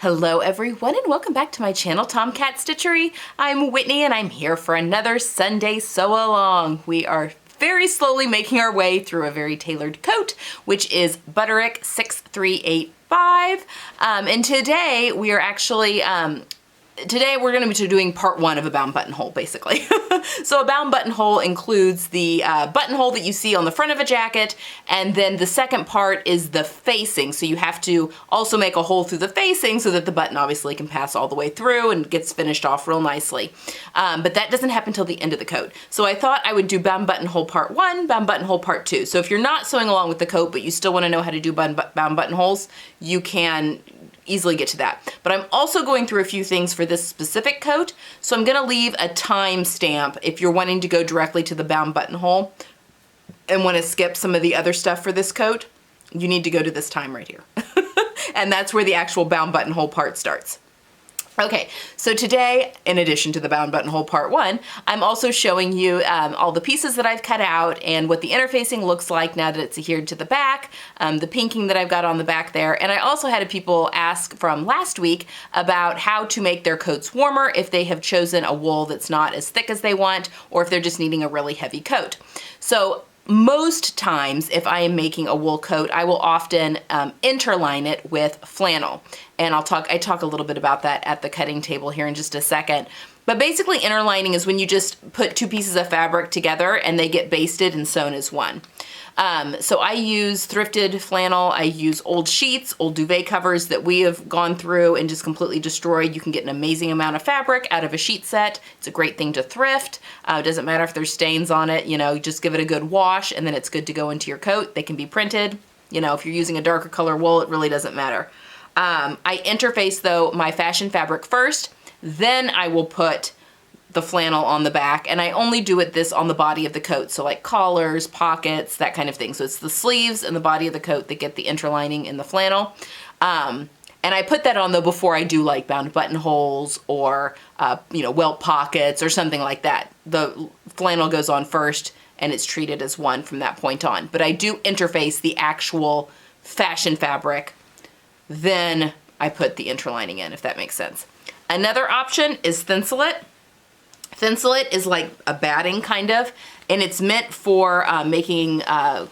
Hello everyone and welcome back to my channel, Tomcat Stitchery. I'm Whitney and I'm here for another Sunday sew along. We are very slowly making our way through a very tailored coat, which is Butterick 6385. And today we are actually, today we're going to be doing part one of a bound buttonhole, basically. So a bound buttonhole includes the buttonhole that you see on the front of a jacket, and then the second part is the facing. So you have to also make a hole through the facing so that the button obviously can pass all the way through and gets finished off real nicely. But that doesn't happen till the end of the coat. So I thought I would do bound buttonhole part one, bound buttonhole part two. So if you're not sewing along with the coat, but you still want to know how to do bound buttonholes, you can easily get to that. But I'm also going through a few things for this specific coat, so I'm gonna leave a time stamp if you're wanting to go directly to the bound buttonhole and want to skip some of the other stuff for this coat. You need to go to this time right here. And that's where the actual bound buttonhole part starts. Okay, so today, in addition to the bound buttonhole part one, I'm also showing you all the pieces that I've cut out and what the interfacing looks like now that it's adhered to the back, the pinking that I've got on the back there. And I also had people ask from last week about how to make their coats warmer if they have chosen a wool that's not as thick as they want, or if they're just needing a really heavy coat. So most times, if I am making a wool coat, I will often interline it with flannel. And I talk a little bit about that at the cutting table here in just a second. But basically interlining is when you just put two pieces of fabric together and they get basted and sewn as one. So I use thrifted flannel, I use old sheets, old duvet covers that we have gone through and just completely destroyed. You can get an amazing amount of fabric out of a sheet set. It's a great thing to thrift. It doesn't matter if there's stains on it, you know, just give it a good wash and then it's good to go into your coat. They can be printed. You know, if you're using a darker color wool, it really doesn't matter. I interface though my fashion fabric first, then I will put the flannel on the back, and I only do this on the body of the coat, so like collars, pockets, that kind of thing. So it's the sleeves and the body of the coat that get the interlining in the flannel. And I put that on though before I do like bound buttonholes or you know, welt pockets or something like that. The flannel goes on first and it's treated as one from that point on. But I do interface the actual fashion fabric, then I put the interlining in, if that makes sense. Another option is Thinsulate. Thinsulate is like a batting kind of, and it's meant for making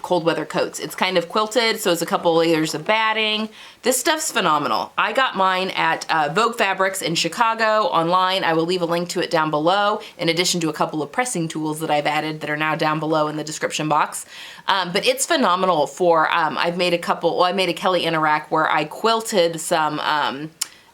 cold weather coats. It's kind of quilted, so it's a couple layers of batting. This stuff's phenomenal. I got mine at WAWAK Fabrics in Chicago online. I will leave a link to it down below, in addition to a couple of pressing tools that I've added that are now down below in the description box. But it's phenomenal for, I've made a couple, well, I made a Kelly Anorak where I quilted some,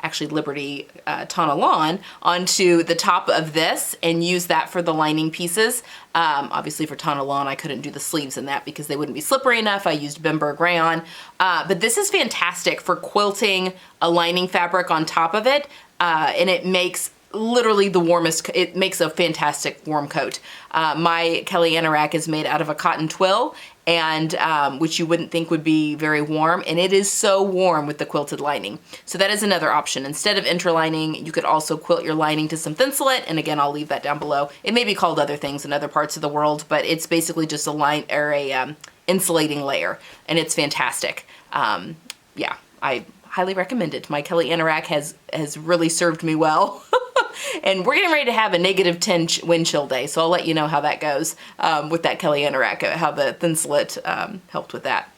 actually Liberty Tonalon onto the top of this and use that for the lining pieces. Obviously for Tonalon I couldn't do the sleeves in that because they wouldn't be slippery enough. I used Bimber rayon. But this is fantastic for quilting a lining fabric on top of it, and it makes literally the warmest, it makes a fantastic warm coat. My Kelly Anorak is made out of a cotton twill, and which you wouldn't think would be very warm, and it is so warm with the quilted lining. So that is another option. Instead of interlining, you could also quilt your lining to some Thinsulate, and again, I'll leave that down below. It may be called other things in other parts of the world, but it's basically just a line or a insulating layer, and it's fantastic. Yeah, I highly recommend it. My Kelly Anorak has really served me well. And we're getting ready to have a -10 wind chill day, so I'll let you know how that goes with that Kelly Anorak, how the Thinsulate helped with that.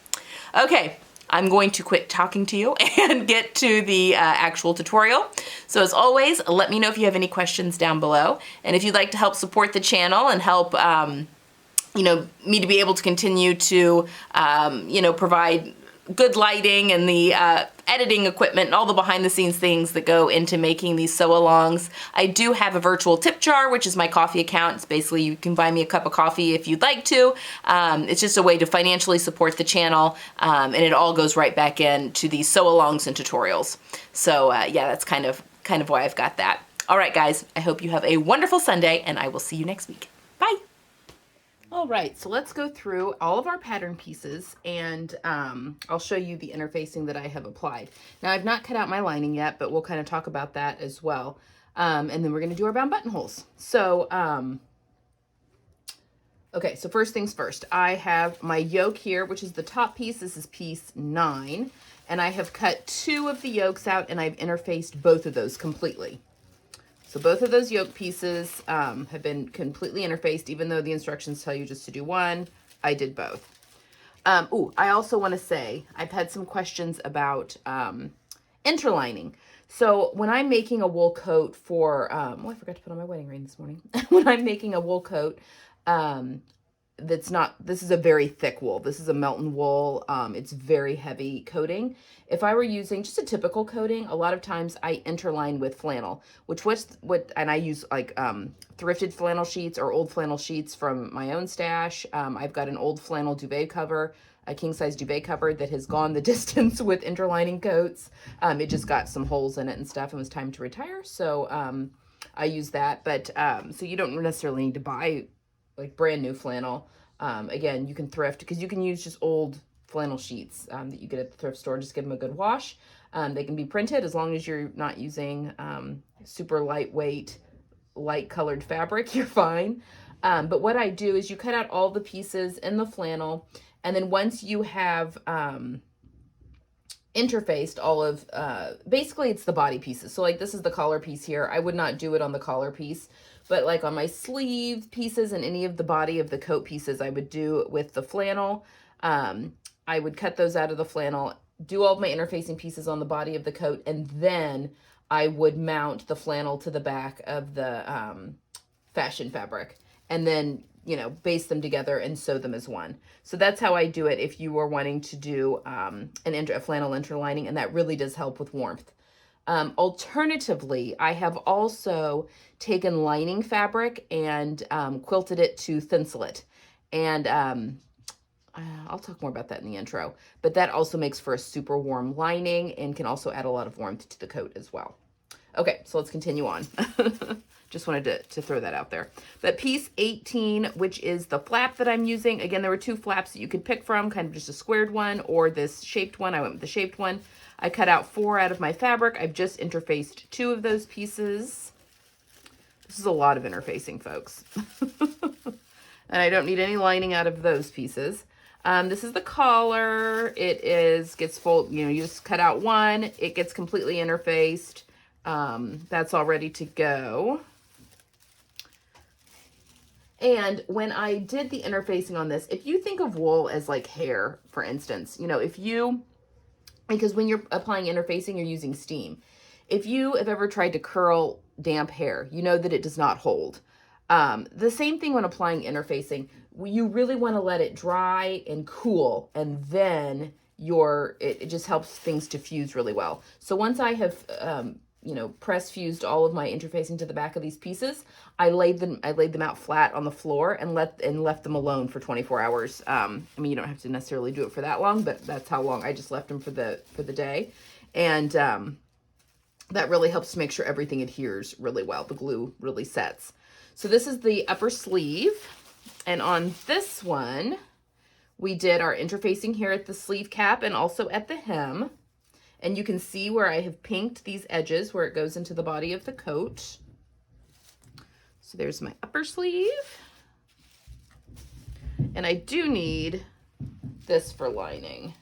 Okay, I'm going to quit talking to you and get to the actual tutorial. So as always, let me know if you have any questions down below. And if you'd like to help support the channel and help you know, me to be able to continue to you know, provide good lighting and the editing equipment and all the behind the scenes things that go into making these sew-alongs. I do have a virtual tip jar, which is my coffee account. It's basically, you can buy me a cup of coffee if you'd like to. It's just a way to financially support the channel, and it all goes right back into these sew-alongs and tutorials. So yeah, that's kind of why I've got that. All right, guys, I hope you have a wonderful Sunday, and I will see you next week. Bye. All right, so let's go through all of our pattern pieces, and I'll show you the interfacing that I have applied. Now, I've not cut out my lining yet, but we'll kind of talk about that as well. And then we're going to do our bound buttonholes. So, okay, so first things first, I have my yoke here, which is the top piece. This is piece 9. And I have cut 2 of the yolks out, and I've interfaced both of those completely. So both of those yolk pieces have been completely interfaced, even though the instructions tell you just to do one. I did both. I also want to say, I've had some questions about interlining. So when I'm making a wool coat for, I forgot to put on my wedding ring this morning. When I'm making a wool coat, this is a very thick wool. This is a Melton wool. It's very heavy coating. If I were using just a typical coating, a lot of times I interline with flannel, and I use like thrifted flannel sheets or old flannel sheets from my own stash. I've got an old flannel duvet cover, a king size duvet cover that has gone the distance with interlining coats. It just got some holes in it and stuff and was time to retire. So I use that, but so you don't necessarily need to buy like brand new flannel. Again, you can thrift because you can use just old flannel sheets that you get at the thrift store. Just give them a good wash. They can be printed as long as you're not using super lightweight, light colored fabric, you're fine. But what I do is you cut out all the pieces in the flannel, and then once you have interfaced all of, basically it's the body pieces. So like this is the collar piece here. I would not do it on the collar piece, but like on my sleeve pieces and any of the body of the coat pieces, I would do with the flannel. I would cut those out of the flannel, do all of my interfacing pieces on the body of the coat, and then I would mount the flannel to the back of the fashion fabric, and then, you know, baste them together and sew them as one. So that's how I do it if you are wanting to do a flannel interlining, and that really does help with warmth. Alternatively, I have also taken lining fabric and quilted it to Thinsulate. And I'll talk more about that in the intro, but that also makes for a super warm lining and can also add a lot of warmth to the coat as well. Okay, so let's continue on. Just wanted to throw that out there. But piece 18, which is the flap that I'm using. Again, there were 2 flaps that you could pick from, kind of just a squared one or this shaped one. I went with the shaped one. I cut out 4 out of my fabric. I've just interfaced 2 of those pieces. This is a lot of interfacing, folks. And I don't need any lining out of those pieces. This is the collar. It gets full, you know, you just cut out 1. It gets completely interfaced. That's all ready to go. And when I did the interfacing on this, if you think of wool as like hair, for instance, you know, because when you're applying interfacing, you're using steam. If you have ever tried to curl damp hair, you know that it does not hold. The same thing when applying interfacing. You really want to let it dry and cool, and then it just helps things to fuse really well. So once I have, you know, press fused all of my interfacing to the back of these pieces, I laid them out flat on the floor and left them alone for 24 hours. I mean, you don't have to necessarily do it for that long, but that's how long I just left them for the day. And that really helps to make sure everything adheres really well. The glue really sets. So this is the upper sleeve. And on this one, we did our interfacing here at the sleeve cap and also at the hem. And you can see where I have pinked these edges where it goes into the body of the coat. So there's my upper sleeve. And I do need this for lining.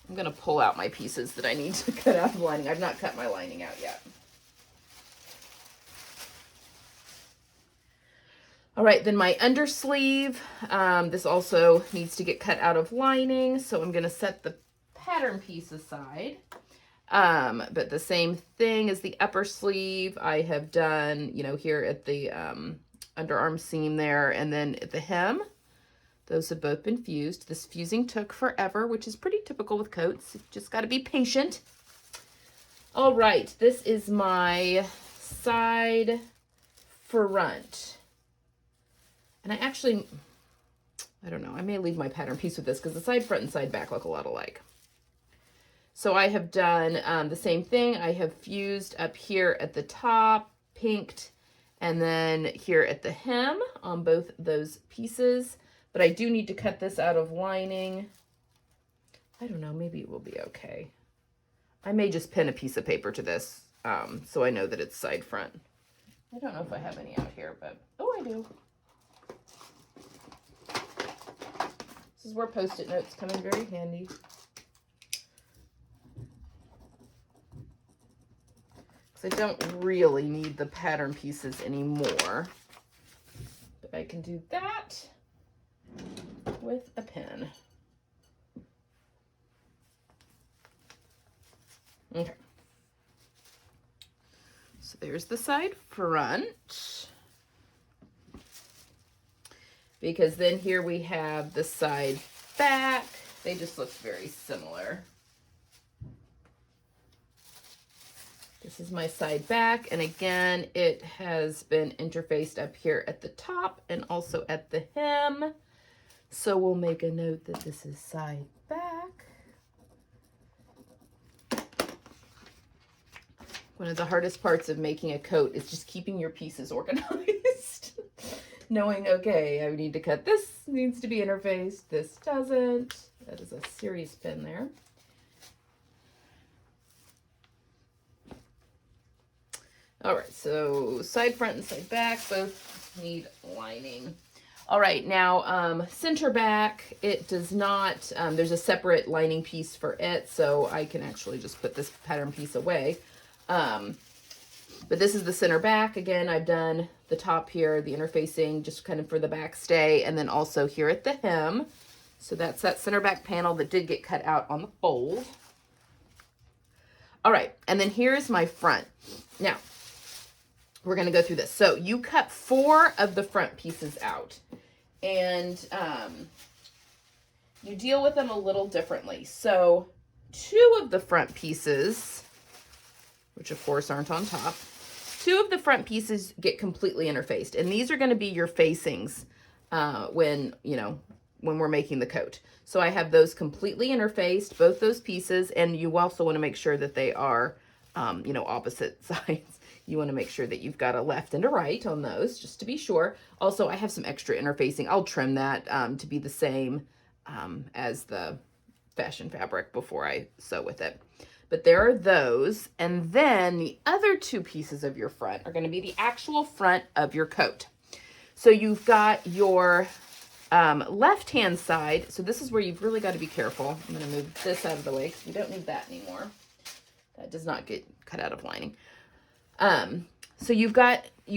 I'm going to pull out my pieces that I need to cut out of lining. I've not cut my lining out yet. All right, then my undersleeve. This also needs to get cut out of lining. So I'm going to set the pattern piece aside. But the same thing as the upper sleeve, I have done, you know, here at the underarm seam there, and then at the hem. Those have both been fused. This fusing took forever, which is pretty typical with coats. You've just got to be patient. All right, this is my side front. And I don't know, I may leave my pattern piece with this because the side front and side back look a lot alike. So I have done the same thing. I have fused up here at the top, pinked, and then here at the hem on both those pieces. But I do need to cut this out of lining. I don't know, maybe it will be okay. I may just pin a piece of paper to this so I know that it's side front. I don't know if I have any out here, but oh, I do. This is where Post-it notes come in very handy. because I don't really need the pattern pieces anymore. But I can do that with a pen. Okay. So there's the side front. Because then here we have the side back. They just look very similar. This is my side back, and again, it has been interfaced up here at the top and also at the hem. So we'll make a note that this is side back. One of the hardest parts of making a coat is just keeping your pieces organized. Knowing, okay, I need to cut this, needs to be interfaced, this doesn't. That is a serious pin there. All right, so side front and side back both need lining. All right, now center back, it does not, there's a separate lining piece for it, so I can actually just put this pattern piece away. But this is the center back. Again, I've done the top here, the interfacing, just kind of for the back stay, and then also here at the hem. So that's that center back panel that did get cut out on the fold. All right, and then here's my front. Now, we're gonna go through this. So you cut 4 of the front pieces out, and you deal with them a little differently. So 2 of the front pieces, which of course aren't on top, 2 of the front pieces get completely interfaced, and these are going to be your facings when we're making the coat. So I have those completely interfaced, both those pieces, and you also want to make sure that they are opposite sides. You want to make sure that you've got a left and a right on those, just to be sure. Also, I have some extra interfacing. I'll trim that to be the same as the fashion fabric before I sew with it. But there are those, and then the other 2 pieces of your front are going to be the actual front of your coat. So you've got your left-hand side. So this is where you've really got to be careful. I'm going to move this out of the way because we don't need that anymore. That does not get cut out of lining. So you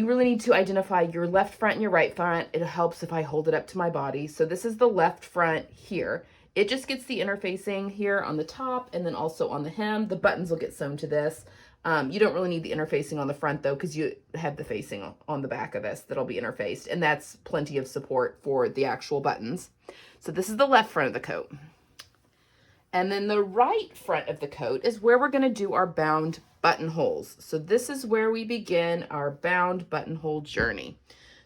really need to identify your left front and your right front. It helps if I hold it up to my body. So this is the left front here. It just gets the interfacing here on the top and then also on the hem. The buttons will get sewn to this. You don't really need the interfacing on the front though, because you have the facing on the back of this that'll be interfaced, and that's plenty of support for the actual buttons. So this is the left front of the coat. And then the right front of the coat is where we're gonna do our bound buttonholes. So this is where we begin our bound buttonhole journey.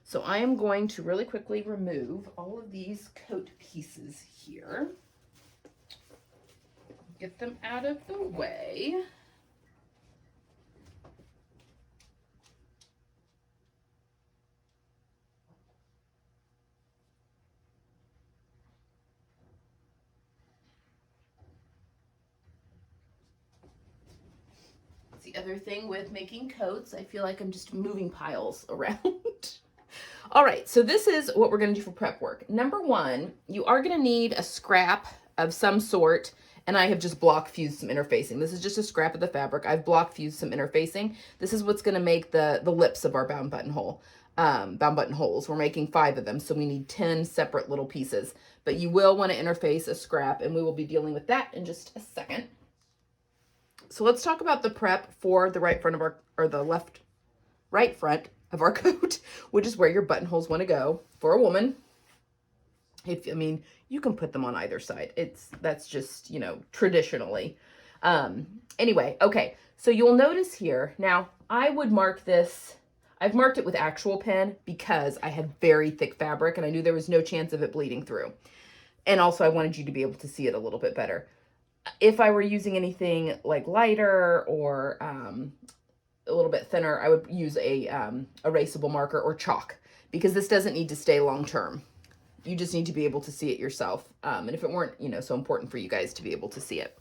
So I am going to really quickly remove all of these coat pieces here. Get them out of the way. That's the other thing with making coats. I feel like I'm just moving piles around. All right, so this is what we're gonna do for prep work. Number 1, you are gonna need a scrap of some sort, and I have just block fused some interfacing. This is just a scrap of the fabric. I've block fused some interfacing. This is what's gonna make the lips of our bound buttonhole, bound buttonholes. We're making 5 of them, so we need 10 separate little pieces. But you will wanna interface a scrap, and we will be dealing with that in just a second. So let's talk about the prep for the right front of right front of our coat, which is where your buttonholes want to go for a woman. You can put them on either side. That's just, traditionally. Anyway, okay. So you'll notice here, now I would mark this. I've marked it with actual pen because I had very thick fabric and I knew there was no chance of it bleeding through. And also I wanted you to be able to see it a little bit better. If I were using anything like lighter or, a little bit thinner, I would use a erasable marker or chalk, because this doesn't need to stay long term. You just need to be able to see it yourself. And if it weren't, so important for you guys to be able to see it.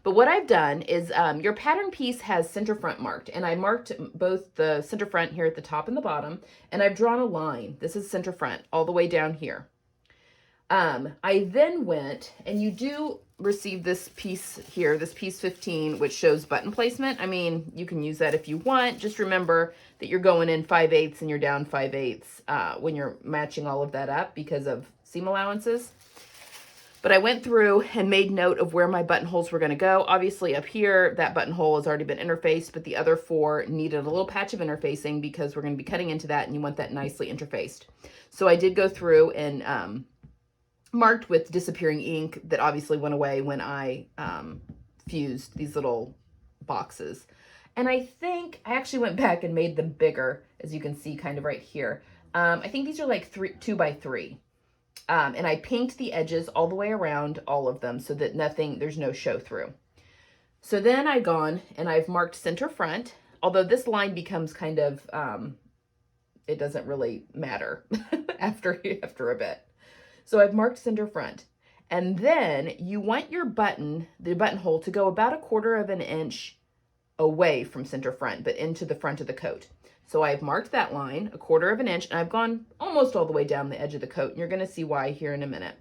But what I've done is your pattern piece has center front marked, and I marked both the center front here at the top and the bottom, and I've drawn a line. This is center front all the way down here. I then went, and you do received this piece here, this piece 15, which shows button placement. I mean, you can use that if you want. Just remember that you're going in 5/8 and you're down 5/8 when you're matching all of that up because of seam allowances. But I went through and made note of where my buttonholes were going to go. Obviously up here, that buttonhole has already been interfaced, but the other 4 needed a little patch of interfacing because we're going to be cutting into that and you want that nicely interfaced. So I did go through and marked with disappearing ink that obviously went away when I fused these little boxes. And I think I actually went back and made them bigger, as you can see kind of right here. I think these are like 2 by 3. And I pinked the edges all the way around all of them so that there's no show through. So then I've gone and I've marked center front, although this line becomes kind of, it doesn't really matter after a bit. So I've marked center front. And then you want your the buttonhole to go about 1/4 of an inch away from center front, but into the front of the coat. So I've marked that line 1/4 of an inch, and I've gone almost all the way down the edge of the coat, and you're going to see why here in a minute.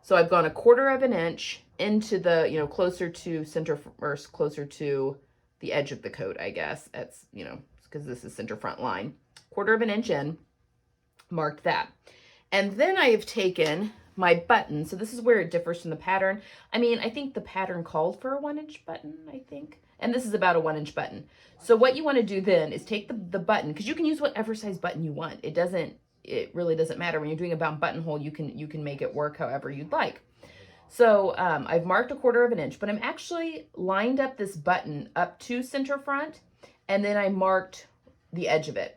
So I've gone 1/4 of an inch into the, closer to center, or closer to the edge of the coat, I guess. That's, because this is center front line. 1/4 of an inch in, marked that. And then I have taken my button. So this is where it differs from the pattern. I mean, I think the pattern called for a 1-inch button, I think. And this is about a 1-inch button. So what you want to do then is take the button, because you can use whatever size button you want. It really doesn't matter. When you're doing a bound buttonhole, you can make it work however you'd like. So I've marked 1/4 of an inch, but I'm actually lined up this button up to center front, and then I marked the edge of it.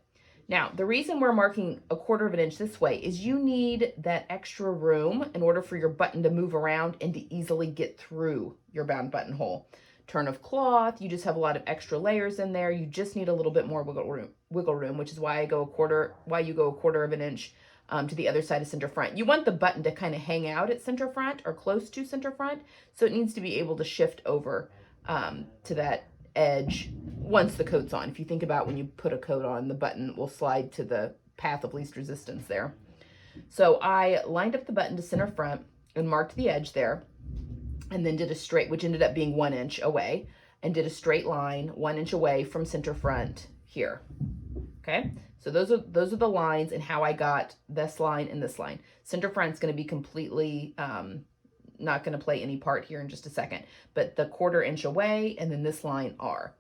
Now, the reason we're marking 1/4 of an inch this way is you need that extra room in order for your button to move around and to easily get through your bound buttonhole. Turn of cloth, you just have a lot of extra layers in there. You just need a little bit more wiggle room, which is why you go 1/4 of an inch to the other side of center front. You want the button to kind of hang out at center front or close to center front, so it needs to be able to shift over to that edge once the coat's on. If you think about when you put a coat on, the button will slide to the path of least resistance there. So I lined up the button to center front and marked the edge there, and then did a straight, which ended up being 1 inch away, and did a straight line 1 inch away from center front here. Okay, so those are the lines and how I got this line and this line. Center front's going to be completely not going to play any part here in just a second, but the 1/4 inch away, and then this line are.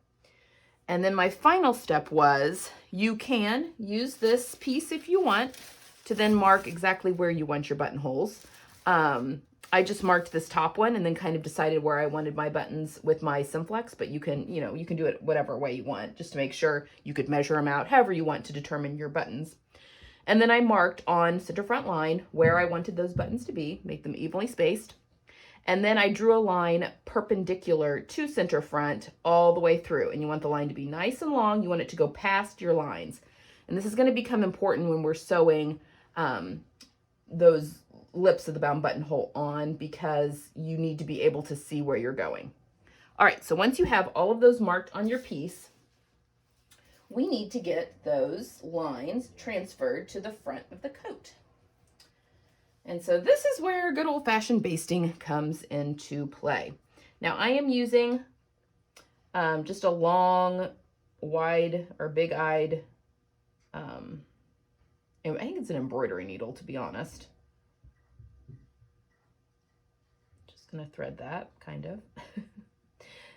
And then my final step was, you can use this piece if you want to then mark exactly where you want your buttonholes. I just marked this top one and then kind of decided where I wanted my buttons with my Simflex, but you can do it whatever way you want, just to make sure you could measure them out however you want to determine your buttons. And then I marked on center front line where I wanted those buttons to be, make them evenly spaced. And then I drew a line perpendicular to center front all the way through. And you want the line to be nice and long. You want it to go past your lines. And this is going to become important when we're sewing those lips of the bound buttonhole on, because you need to be able to see where you're going. All right, so once you have all of those marked on your piece, we need to get those lines transferred to the front of the coat. And so this is where good old-fashioned basting comes into play. Now I am using just a long, wide, or big-eyed, I think it's an embroidery needle, to be honest. Just gonna thread that, kind of.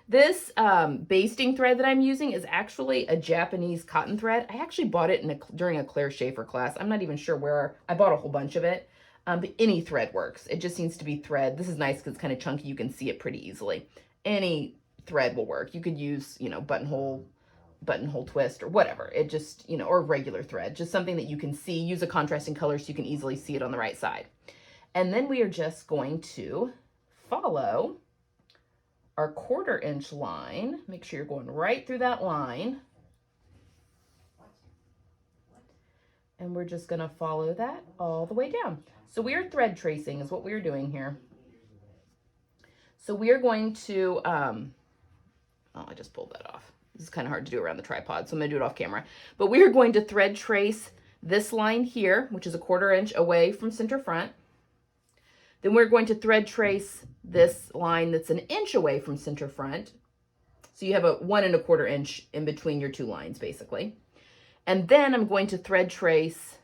This basting thread that I'm using is actually a Japanese cotton thread. I actually bought it during a Claire Schaefer class. I'm not even sure where. I bought a whole bunch of it. But any thread works. It just needs to be thread. This is nice because it's kind of chunky. You can see it pretty easily. Any thread will work. You could use, buttonhole twist or whatever. It just, or regular thread. Just something that you can see. Use a contrasting color so you can easily see it on the right side. And then we are just going to follow our 1/4 inch line. Make sure you're going right through that line. And we're just going to follow that all the way down. So we are thread tracing is what we are doing here. So we are going to, I just pulled that off. This is kind of hard to do around the tripod, so I'm going to do it off camera. But we are going to thread trace this line here, which is a 1/4 inch away from center front. Then we're going to thread trace this line that's 1 inch away from center front. So you have a 1 1/4 inch in between your 2 lines, basically. And then I'm going to thread trace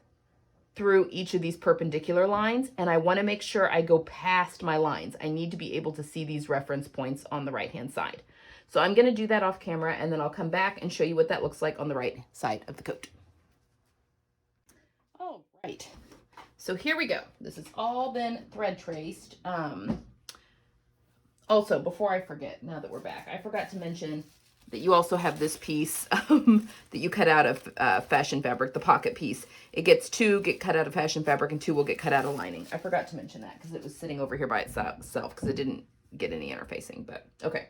through each of these perpendicular lines, and I want to make sure I go past my lines. I need to be able to see these reference points on the right-hand side. So I'm going to do that off camera, and then I'll come back and show you what that looks like on the right side of the coat. All right. So here we go. This has all been thread traced. Also, before I forget, now that we're back, I forgot to mention that you also have this piece that you cut out of fashion fabric, the pocket piece. It gets 2 get cut out of fashion fabric and 2 will get cut out of lining. I forgot to mention that because it was sitting over here by itself because it didn't get any interfacing, but okay.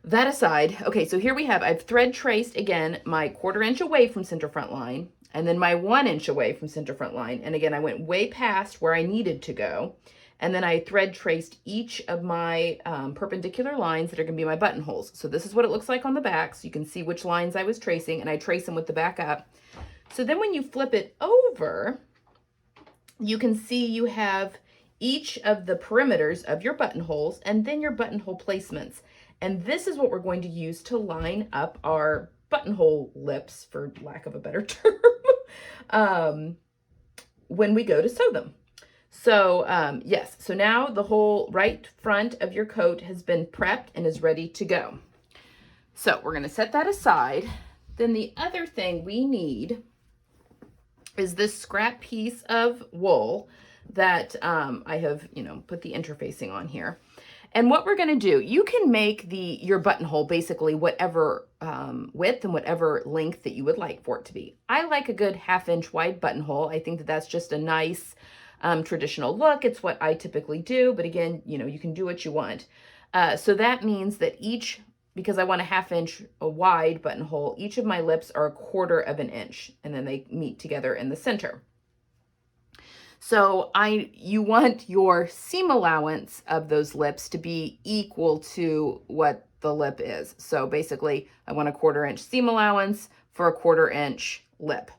That aside, okay, so here we have, I've thread traced again my 1/4 inch away from center front line and then my 1 inch away from center front line. And again, I went way past where I needed to go. And then I thread traced each of my perpendicular lines that are gonna be my buttonholes. So this is what it looks like on the back. So you can see which lines I was tracing, and I trace them with the back up. So then when you flip it over, you can see you have each of the perimeters of your buttonholes and then your buttonhole placements. And this is what we're going to use to line up our buttonhole lips, for lack of a better term, when we go to sew them. So yes, so now the whole right front of your coat has been prepped and is ready to go. So we're gonna set that aside. Then the other thing we need is this scrap piece of wool that I have, put the interfacing on here. And what we're gonna do, you can make your buttonhole basically whatever width and whatever length that you would like for it to be. I like a good 1/2 inch wide buttonhole. I think that that's just a nice traditional look. It's what I typically do, but again, you can do what you want. So that means that because I want a 1/2 inch wide buttonhole, each of my lips are 1/4 of an inch, and then they meet together in the center. So you want your seam allowance of those lips to be equal to what the lip is. So basically, I want a 1/4 inch seam allowance for a 1/4 inch lip.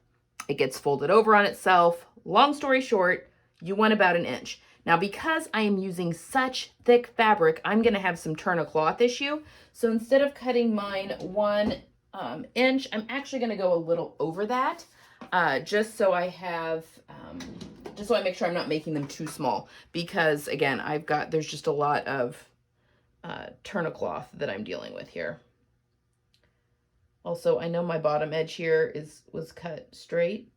It gets folded over on itself. Long story short, you want about 1 inch. Now, because I am using such thick fabric, I'm gonna have some turn of cloth issue. So instead of cutting mine 1 inch, I'm actually gonna go a little over that, just so I make sure I'm not making them too small. Because again, there's just a lot of turn of cloth that I'm dealing with here. Also, I know my bottom edge here was cut straight.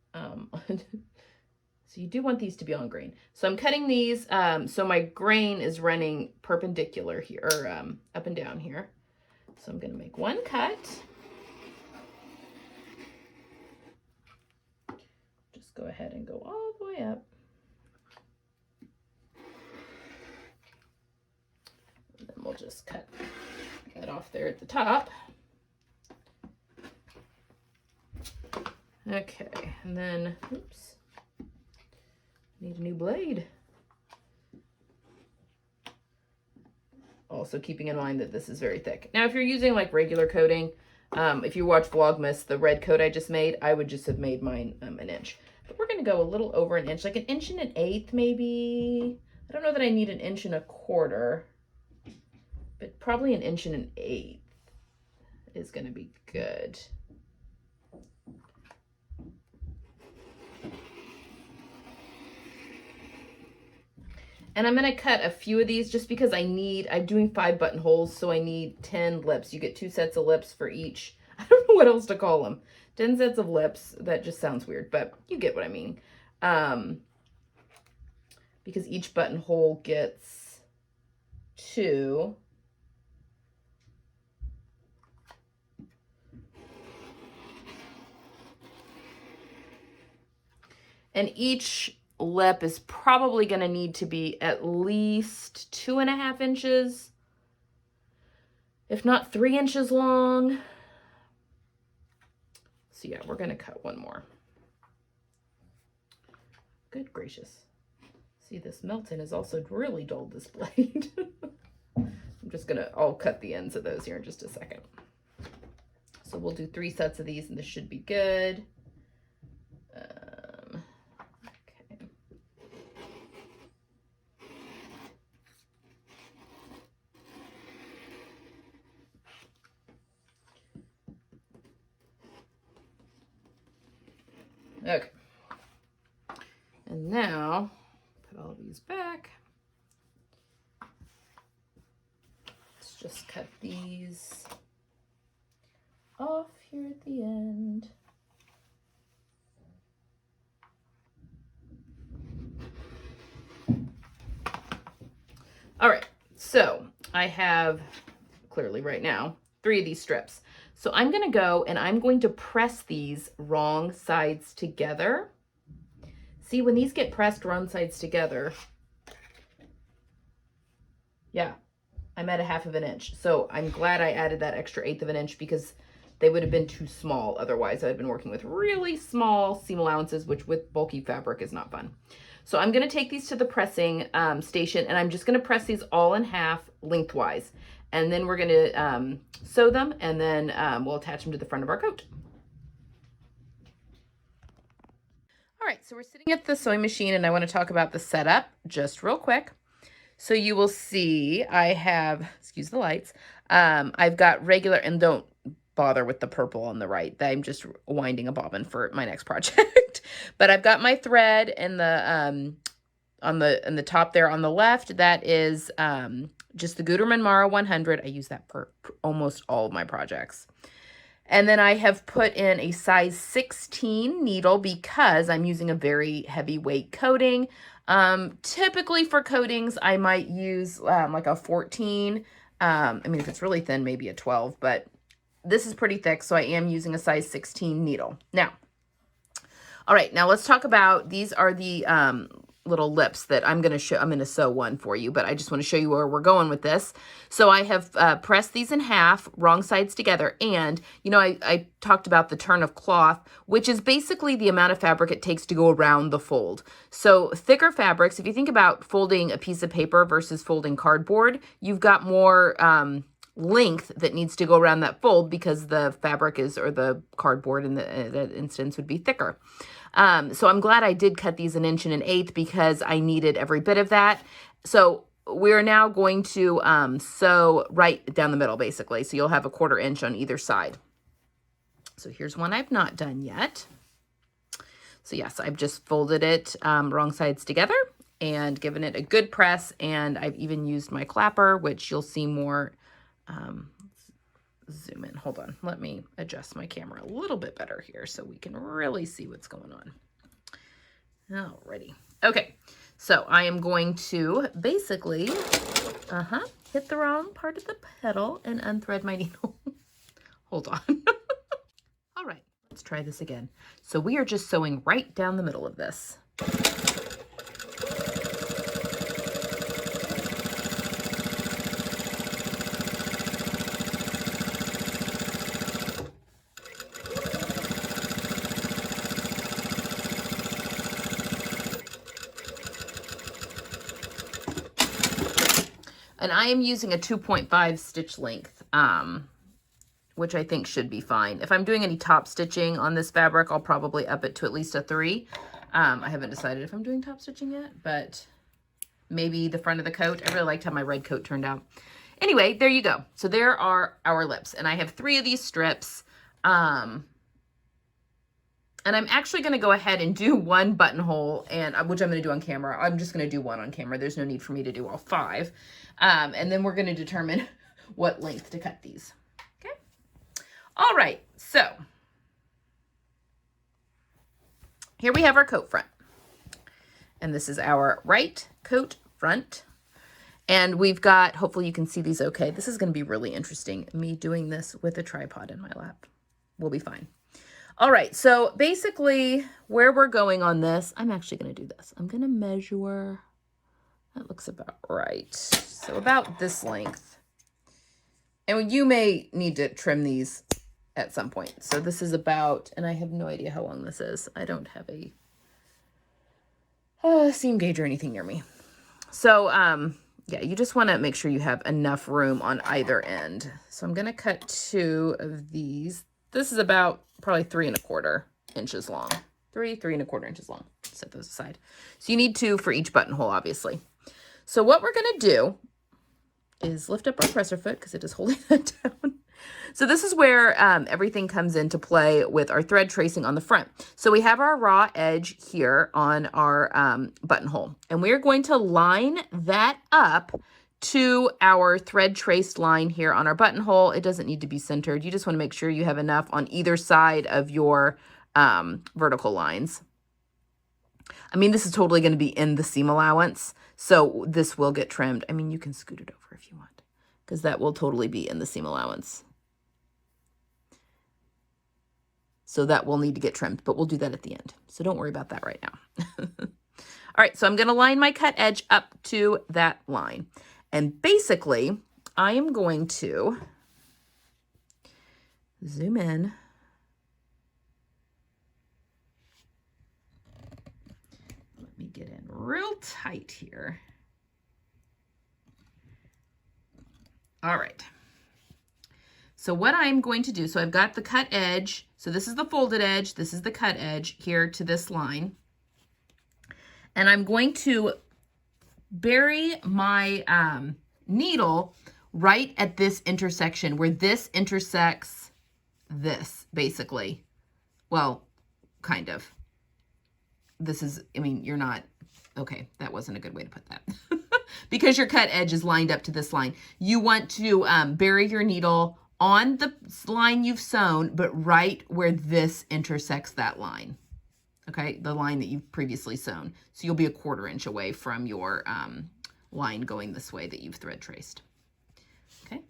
So you do want these to be on grain. So I'm cutting these, so my grain is running perpendicular here, or up and down here. So I'm gonna make 1 cut. Just go ahead and go all the way up. And then we'll just cut that off there at the top. Okay, and then, oops. Need a new blade. Also keeping in mind that this is very thick. Now, if you're using like regular coating, if you watch Vlogmas, the red coat I just made, I would just have made mine 1 inch. But we're gonna go a little over 1 inch, like 1 1/8 inches maybe. I don't know that I need 1 1/4 inches, but probably 1 1/8 inches is gonna be good. And I'm gonna cut a few of these just because I'm doing 5 buttonholes, so I need 10 lips. You get 2 sets of lips for each. I don't know what else to call them. 10 sets of lips, that just sounds weird, but you get what I mean. Because each buttonhole gets 2. And each lip is probably going to need to be at least 2.5 inches, if not 3 inches long. So yeah, we're going to cut 1 more. Good gracious. See, this melton has also really dulled this blade. I'll cut the ends of those here in just a second. So we'll do 3 sets of these and this should be good. Okay. Okay. And now, put all these back. Let's just cut these off here at the end. All right, so I have, clearly right now, 3 of these strips. So I'm gonna go and I'm going to press these wrong sides together. See, when these get pressed wrong sides together, yeah, I'm at 1/2 of an inch. So I'm glad I added that extra 1/8 of an inch because they would have been too small. Otherwise, I've been working with really small seam allowances, which with bulky fabric is not fun. So I'm gonna take these to the pressing station, and I'm just gonna press these all in half lengthwise. And then we're gonna sew them, and then we'll attach them to the front of our coat. All right, so we're sitting at the sewing machine, and I wanna talk about the setup just real quick. So you will see I have, excuse the lights, I've got regular, and don't bother with the purple on the right. I'm just winding a bobbin for my next project. But I've got my thread in the on the top there on the left. That is just the Gutermann Mara 100. I use that for almost all of my projects. And then I have put in a size 16 needle because I'm using a very heavyweight coating. Typically for coatings, I might use like a 14. I mean, if it's really thin, maybe a 12, but this is pretty thick, so I am using a size 16 needle. Now, all right, now let's talk about, these are the little lips that I'm going to sew one for you, but I just want to show you where we're going with this. So I have pressed these in half, wrong sides together, and, you know, I talked about the turn of cloth, which is basically the amount of fabric it takes to go around the fold. So thicker fabrics, if you think about folding a piece of paper versus folding cardboard, you've got more length that needs to go around that fold because the fabric is, or the cardboard in the instance would be thicker. So I'm glad I did cut these 1 1/8 inches because I needed every bit of that. So we're now going to sew right down the middle, basically. So you'll have a 1/4 inch on either side. So here's one I've not done yet. So yes, I've just folded it wrong sides together and given it a good press. And I've even used my clapper, which you'll see more. Zoom in. Hold on. Let me adjust my camera a little bit better here so we can really see what's going on. Alrighty. Okay. So I am going to basically, hit the wrong part of the petal and unthread my needle. Hold on. All right. Let's try this again. So we are just sewing right down the middle of this. And I am using a 2.5 stitch length, which I think should be fine. If I'm doing any top stitching on this fabric, I'll probably up it to at least a 3. I haven't decided if I'm doing top stitching yet, but maybe the front of the coat. I really liked how my red coat turned out. Anyway, there you go. So there are our lips, and I have 3 of these strips. And I'm actually going to go ahead and do one buttonhole, and which I'm going to do on camera. I'm just going to do one on camera. There's no need for me to do all 5. And then we're going to determine what length to cut these. Okay. All right. So here we have our coat front. And this is our right coat front. And we've got, hopefully you can see these okay. This is going to be really interesting. Me doing this with a tripod in my lap. We'll be fine. All right, so basically where we're going on this, I'm actually going to do this. I'm going to measure, that looks about right. So about this length. And you may need to trim these at some point. So this is about, and I have no idea how long this is. I don't have a seam gauge or anything near me. So yeah, you just want to make sure you have enough room on either end. So I'm going to cut 2 of these. This is about probably 3 1/4 inches long. 3 1/4 inches long. Set those aside. So you need 2 for each buttonhole, obviously. So what we're going to do is lift up our presser foot because it is holding that down. So this is where everything comes into play with our thread tracing on the front. So we have our raw edge here on our buttonhole, and we're going to line that up to our thread traced line here on our buttonhole. It doesn't need to be centered. You just want to make sure you have enough on either side of your vertical lines. I mean, this is totally going to be in the seam allowance, so this will get trimmed. I mean, you can scoot it over if you want, because that will totally be in the seam allowance. So that will need to get trimmed, but we'll do that at the end. So don't worry about that right now. All right, so I'm going to line my cut edge up to that line. And basically, I am going to zoom in. Let me get in real tight here. All right. So what I'm going to do, so I've got the cut edge. So this is the folded edge. This is the cut edge here to this line. And I'm going to bury my needle right at this intersection where this intersects this, basically. Well, kind of. This is, I mean, you're not, okay, that wasn't a good way to put that. Because your cut edge is lined up to this line. You want to bury your needle on the line you've sewn, but right where this intersects that line. Okay, the line that you've previously sewn. So you'll be a 1/4 inch away from your line going this way that you've thread traced. Okay,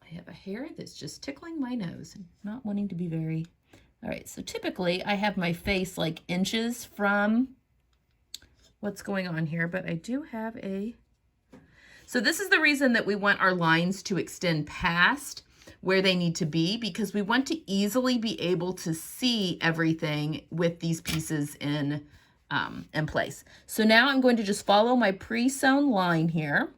I have a hair that's just tickling my nose and not wanting to be very... All right, so typically I have my face like inches from what's going on here, but I do have a... So this is the reason that we want our lines to extend past where they need to be, because we want to easily be able to see everything with these pieces in place. So now I'm going to just follow my pre-sewn line here.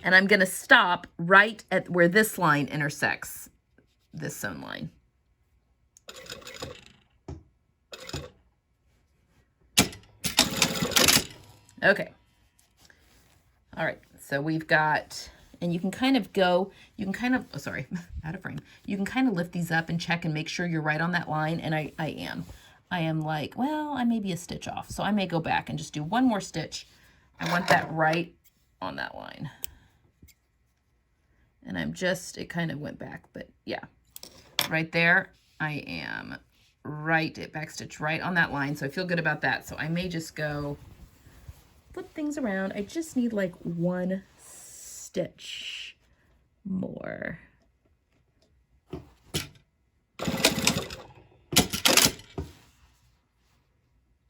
And I'm going to stop right at where this line intersects this sewn line. Okay. All right, so we've got, and you can kind of go, you can kind of, oh, sorry, out of frame. You can kind of lift these up and check and make sure you're right on that line, and I am. I am like, well, I may be a stitch off, so I may go back and just do one more stitch. I want that right on that line. And I'm just, it kind of went back, but yeah, right there, I am right at backstitch right on that line, so I feel good about that. So I may just go flip things around. I just need like one stitch more.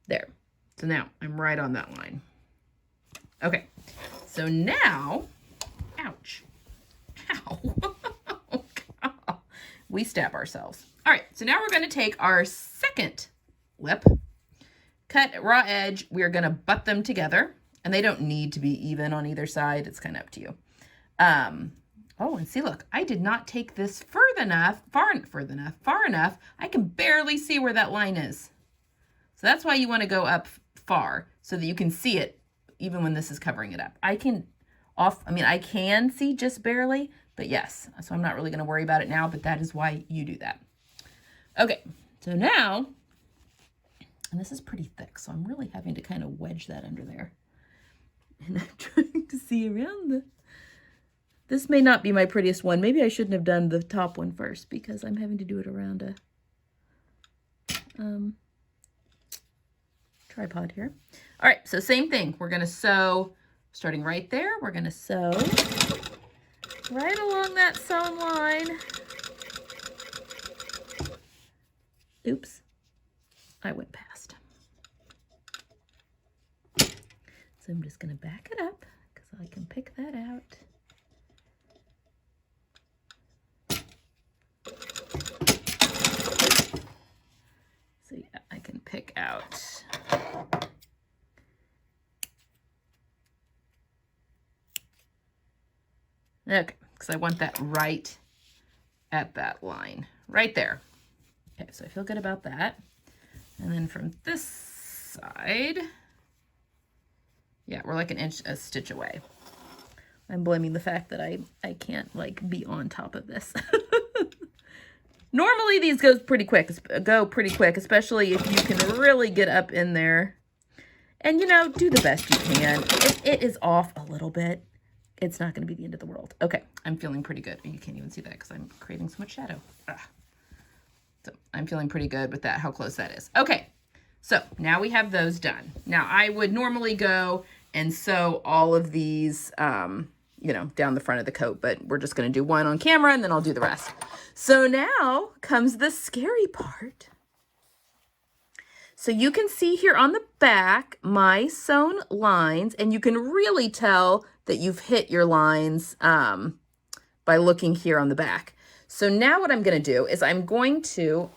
There. So now I'm right on that line. Okay. So now, ouch. Ow. Oh, God. We stab ourselves. All right. So now we're going to take our second lip, cut raw edge. We're going to butt them together, and they don't need to be even on either side. It's kind of up to you. Oh, and see, look, I did not take this far enough. I can barely see where that line is. So that's why you want to go up far so that you can see it even when this is covering it up. I can see just barely, but yes. So I'm not really going to worry about it now, but that is why you do that. Okay, so now, and this is pretty thick, so I'm really having to kind of wedge that under there. And I'm trying to see around the... This may not be my prettiest one. Maybe I shouldn't have done the top one first because I'm having to do it around a tripod here. All right, so same thing. We're going to sew, starting right there, we're going to sew right along that sewn line. Oops, I went past. So I'm just going to back it up because I can pick that out. So yeah, I can pick out. Okay, because I want that right at that line, right there. Okay, so I feel good about that. And then from this side, yeah, we're like a stitch away. I'm blaming the fact that I can't like be on top of this. Normally these go pretty quick, especially if you can really get up in there and, you know, do the best you can. If it is off a little bit, it's not going to be the end of the world. Okay, I'm feeling pretty good. You can't even see that because I'm creating so much shadow. So I'm feeling pretty good with that, how close that is. Okay, so now we have those done. Now I would normally go and sew all of these, you know, down the front of the coat, but we're just going to do one on camera and then I'll do the rest. So now comes the scary part. So you can see here on the back my sewn lines, and you can really tell that you've hit your lines by looking here on the back. So now what I'm going to do is I'm going to,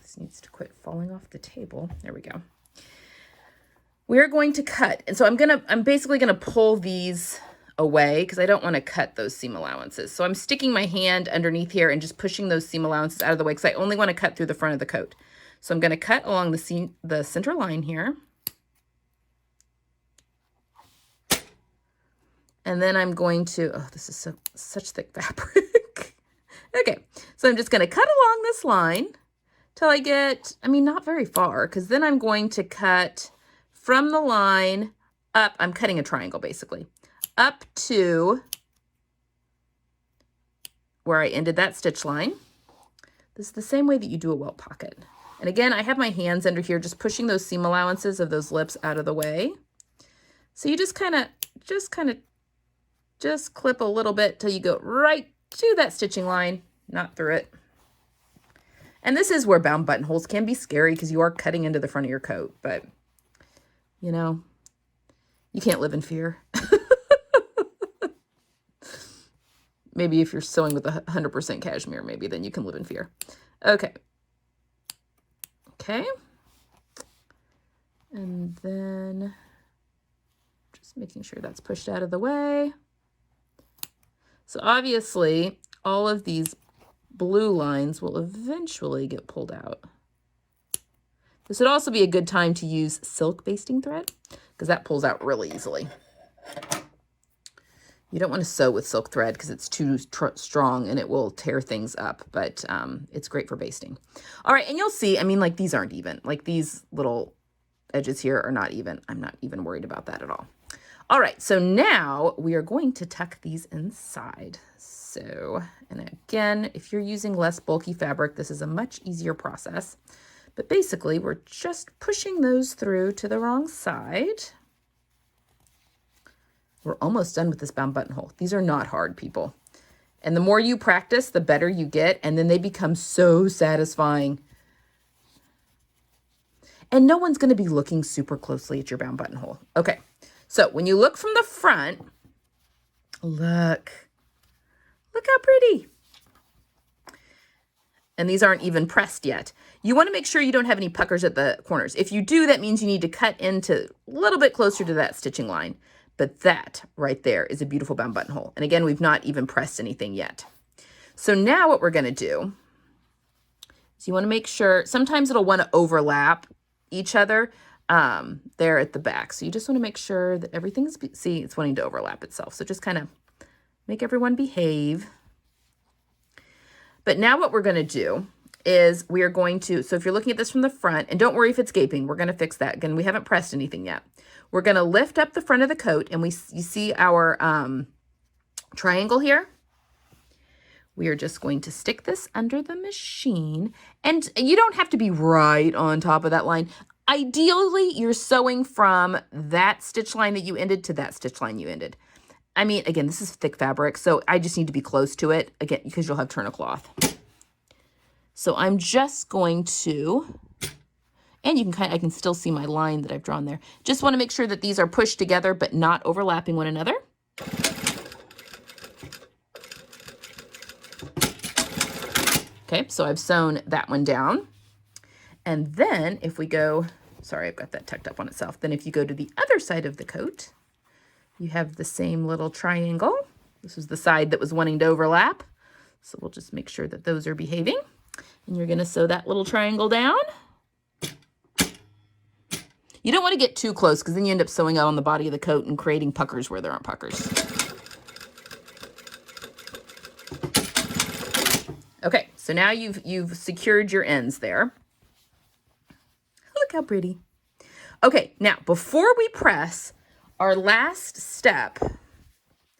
this needs to quit falling off the table. There we go. We're going to cut. And so I'm basically going to pull these away because I don't want to cut those seam allowances. So I'm sticking my hand underneath here and just pushing those seam allowances out of the way because I only want to cut through the front of the coat. So I'm going to cut along the center line here. And then I'm going to, oh, this is such thick fabric. Okay, so I'm just going to cut along this line till I get, I mean, not very far, because then I'm going to cut from the line up. I'm cutting a triangle basically, up to where I ended that stitch line. This is the same way that you do a welt pocket. And again, I have my hands under here just pushing those seam allowances of those lips out of the way. So you just clip a little bit till you go right to that stitching line, not through it. And this is where bound buttonholes can be scary because you are cutting into the front of your coat, but you know, you can't live in fear. Maybe if you're sewing with 100% cashmere, maybe then you can live in fear. Okay. Okay. And then just making sure that's pushed out of the way. So obviously all of these blue lines will eventually get pulled out. This would also be a good time to use silk basting thread because that pulls out really easily. You don't want to sew with silk thread because it's too strong and it will tear things up, but it's great for basting. All right, and you'll see, I mean, like these aren't even. Like these little edges here are not even. I'm not even worried about that at all. All right, so now we are going to tuck these inside. So, and again, if you're using less bulky fabric, this is a much easier process. But basically, we're just pushing those through to the wrong side. We're almost done with this bound buttonhole. These are not hard, people. And the more you practice, the better you get, and then they become so satisfying. And no one's going to be looking super closely at your bound buttonhole. Okay, so when you look from the front, look how pretty. And these aren't even pressed yet. You want to make sure you don't have any puckers at the corners. If you do, that means you need to cut into a little bit closer to that stitching line. But that right there is a beautiful bound buttonhole. And again, we've not even pressed anything yet. So now what we're going to do is you want to make sure, sometimes it'll want to overlap each other there at the back. So you just want to make sure that everything's, see, it's wanting to overlap itself. So just kind of make everyone behave. But now what we're going to do is we are going to, so if you're looking at this from the front, and don't worry if it's gaping, we're going to fix that. Again, we haven't pressed anything yet. We're going to lift up the front of the coat, and you see our triangle here. We are just going to stick this under the machine, and you don't have to be right on top of that line. Ideally, you're sewing from that stitch line that you ended to that stitch line you ended. I mean, again, this is thick fabric, so I just need to be close to it, again, because you'll have turn of cloth. So I'm just going to, and you can I can still see my line that I've drawn there. Just want to make sure that these are pushed together, but not overlapping one another. Okay, so I've sewn that one down. And then if we go, sorry, I've got that tucked up on itself. Then if you go to the other side of the coat, you have the same little triangle. This is the side that was wanting to overlap. So we'll just make sure that those are behaving. And you're going to sew that little triangle down. You don't want to get too close because then you end up sewing out on the body of the coat and creating puckers where there aren't puckers. So now you've secured your ends there. Look how pretty. Okay, now before we press, our last step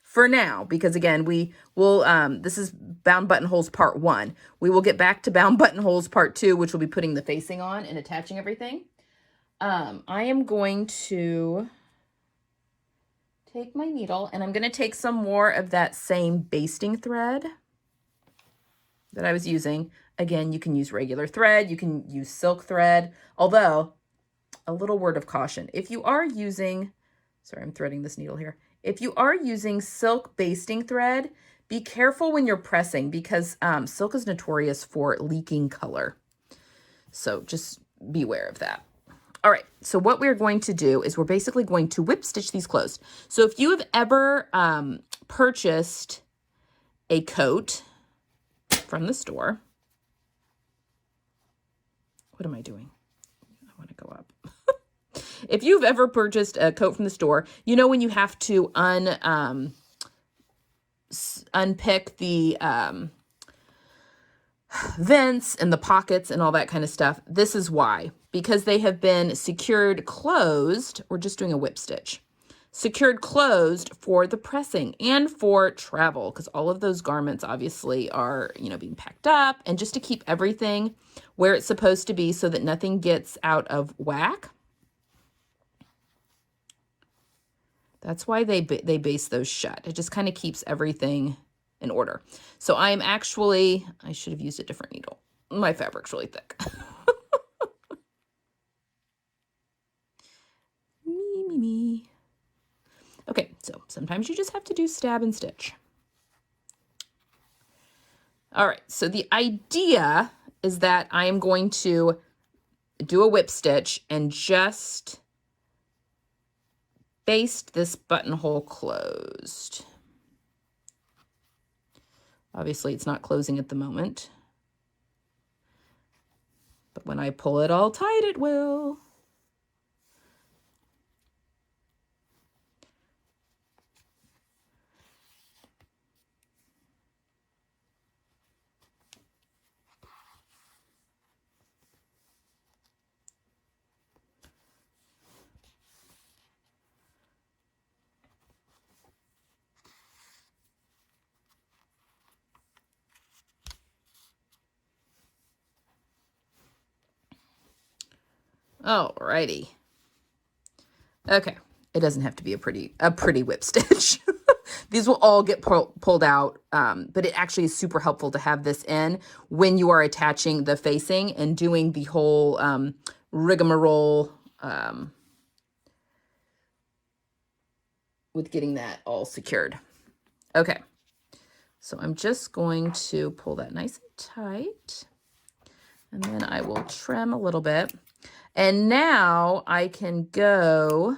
for now, because again, we will, this is bound buttonholes part 1. We will get back to bound buttonholes part 2, which will be putting the facing on and attaching everything. I am going to take my needle and I'm going to take some more of that same basting thread that I was using. Again, you can use regular thread, you can use silk thread, although a little word of caution. If you are using, sorry, I'm threading this needle here. If you are using silk basting thread, be careful when you're pressing because silk is notorious for leaking color. So just beware of that. All right, so what we're going to do is we're basically going to whip stitch these closed. So if you have ever purchased a coat from the store, what am I doing? I want to go up. If you've ever purchased a coat from the store, you know when you have to unpick the vents and the pockets and all that kind of stuff. This is why, because they have been secured closed. We're just doing a whip stitch. Secured closed for the pressing and for travel, because all of those garments obviously are, you know, being packed up, and just to keep everything where it's supposed to be so that nothing gets out of whack. That's why they base those shut. It just kind of keeps everything in order. So I'm actually, I should have used a different needle. My fabric's really thick. me. Okay, so sometimes you just have to do stab and stitch. All right, so the idea is that I am going to do a whip stitch and just baste this buttonhole closed. Obviously, it's not closing at the moment, but when I pull it all tight, it will. Alrighty. Okay, it doesn't have to be a pretty whip stitch. These will all get pulled out, but it actually is super helpful to have this in when you are attaching the facing and doing the whole rigmarole with getting that all secured. Okay, so I'm just going to pull that nice and tight, and then I will trim a little bit. And now I can go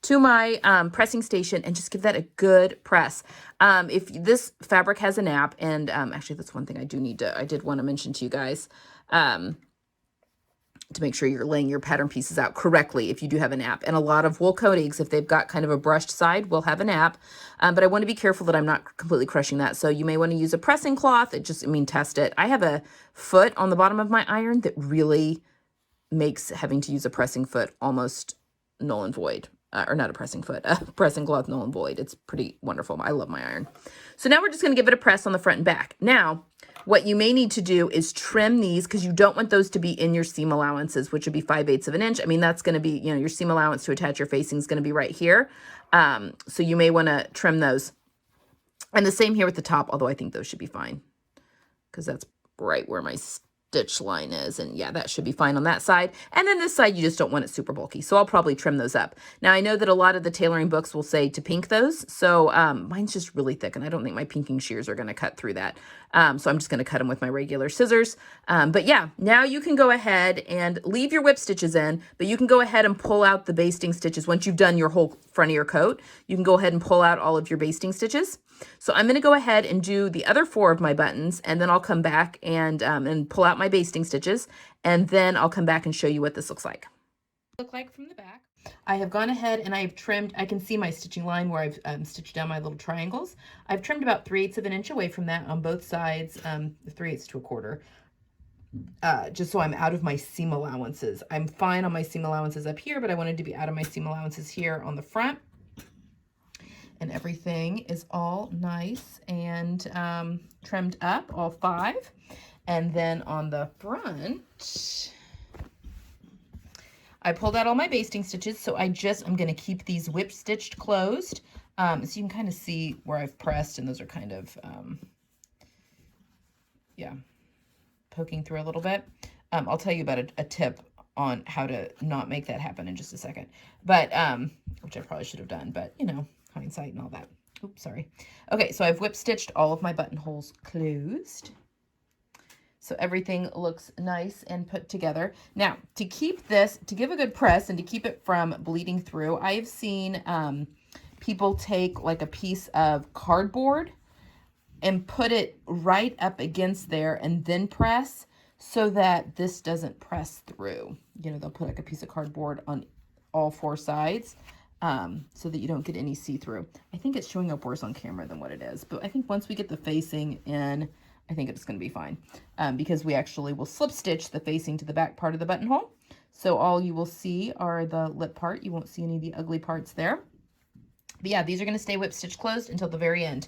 to my pressing station and just give that a good press. If this fabric has a nap, and actually that's one thing I did want to mention to you guys, to make sure you're laying your pattern pieces out correctly if you do have a nap. And a lot of wool coatings, if they've got kind of a brushed side, will have a nap. But I want to be careful that I'm not completely crushing that. So you may want to use a pressing cloth. Test it. I have a foot on the bottom of my iron that really makes having to use a pressing foot almost null and void. Or not a pressing foot, a pressing cloth null and void. It's pretty wonderful. I love my iron. So now we're just going to give it a press on the front and back. Now, what you may need to do is trim these, because you don't want those to be in your seam allowances, which would be 5/8 of an inch. I mean, that's going to be, you know, your seam allowance to attach your facing is going to be right here. So you may want to trim those. And the same here with the top, although I think those should be fine, because that's right where my stitch line is, and yeah, that should be fine on that side. And then this side, you just don't want it super bulky, so I'll probably trim those up. Now, I know that a lot of the tailoring books will say to pink those, so mine's just really thick, and I don't think my pinking shears are going to cut through that. So I'm just going to cut them with my regular scissors. But yeah, now you can go ahead and leave your whip stitches in, but you can go ahead and pull out the basting stitches. Once you've done your whole front of your coat, you can go ahead and pull out all of your basting stitches. So I'm going to go ahead and do the other 4 of my buttons, and then I'll come back and pull out my basting stitches, and then I'll come back and show you what this looks like. look like from the back. I have gone ahead and I've trimmed, I can see my stitching line where I've stitched down my little triangles. I've trimmed about 3/8 of an inch away from that on both sides, 3/8 to 1/4, just so I'm out of my seam allowances. I'm fine on my seam allowances up here, but I wanted to be out of my seam allowances here on the front. And everything is all nice and trimmed up, all 5. And then on the front, I pulled out all my basting stitches, so I'm going to keep these whip stitched closed. So you can kind of see where I've pressed, and those are kind of, yeah, poking through a little bit. I'll tell you about a tip on how to not make that happen in just a second, but, which I probably should have done, but you know, hindsight and all that. Oops, sorry. Okay, so I've whip stitched all of my buttonholes closed. So everything looks nice and put together. Now, to keep this, to give a good press and to keep it from bleeding through, I've seen people take like a piece of cardboard and put it right up against there and then press so that this doesn't press through. You know, they'll put like a piece of cardboard on all 4 sides so that you don't get any see-through. I think it's showing up worse on camera than what it is, but I think once we get the facing in, I think it's going to be fine because we actually will slip stitch the facing to the back part of the buttonhole. So all you will see are the lip part. You won't see any of the ugly parts there. But yeah, these are going to stay whip stitch closed until the very end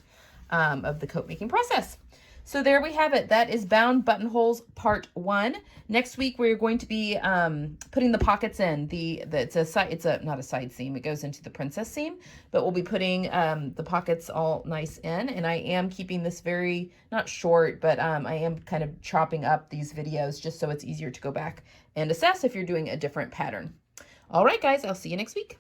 of the coat making process. So there we have it. That is Bound Buttonholes Part 1. Next week we're going to be putting the pockets in. It's not a side seam. It goes into the princess seam, but we'll be putting the pockets all nice in. And I am keeping this very, not short, but I am kind of chopping up these videos just so it's easier to go back and assess if you're doing a different pattern. All right, guys, I'll see you next week.